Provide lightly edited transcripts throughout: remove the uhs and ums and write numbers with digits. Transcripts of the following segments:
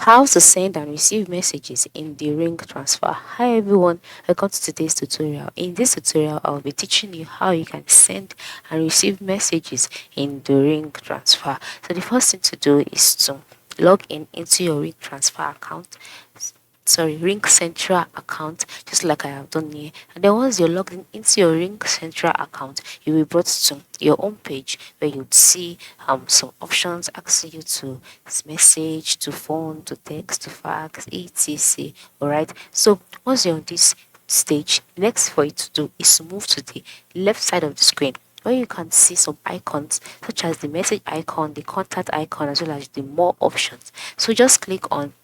How to send and receive messages in the ring transfer. Hi everyone, welcome to today's tutorial. In this tutorial, I'll be teaching you how you can send and receive messages in the ring transfer. So the first thing to do is to log in into your ring transfer account. Ring central account, just like I have done here. And then once you're logged in into your ring central account, you will be brought to your own page where you'd see some options asking you to message, to phone, to text, to fax, etc. All right. So once you're on this stage, the next for you to do is to move to the left side of the screen where you can see some icons such as the message icon, the contact icon, as well as the more options. So just click on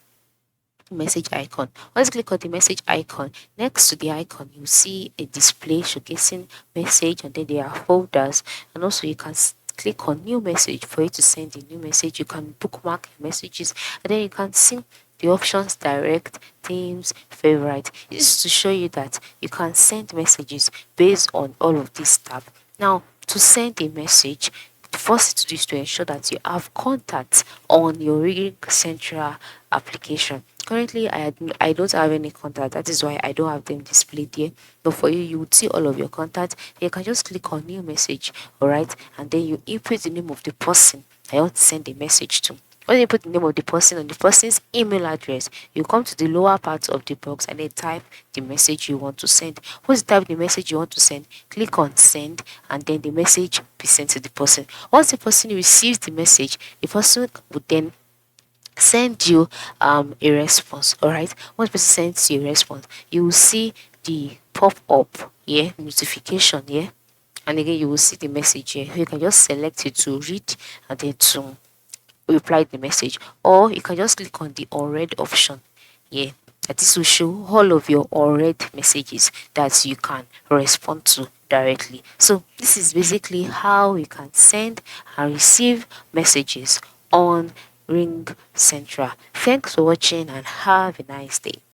message icon. Once you click on the message icon, next to the icon you see a display showcasing message, and then there are folders, and also you can click on new message for you to send a new message. You can bookmark your messages, and then you can see the options direct, themes, favorite. This is to show you that you can send messages based on all of this tab. Now, to send a message, the first thing to do is to ensure that you have contacts on your Ring Central application. Currently, I don't have any contact. That is why I don't have them displayed here. But for you, you would see all of your contacts. You can just click on new message, all right, and then you input the name of the person I want to send a message to. When you put the name of the person and the person's email address, you come to the lower part of the box and then type the message you want to send. Once you type the message you want to send, click on send, and then the message will be sent to the person. Once the person receives the message, the person would then send you a response. All right, once the person sends you a response, you will see the pop-up here, notification here, and again you will see the message here. You can just select it to read and then to reply the message, or you can just click on the unread option here. That this will show all of your unread messages that you can respond to directly. So this is basically how you can send and receive messages on Ring Central. Thanks for watching and have a nice day.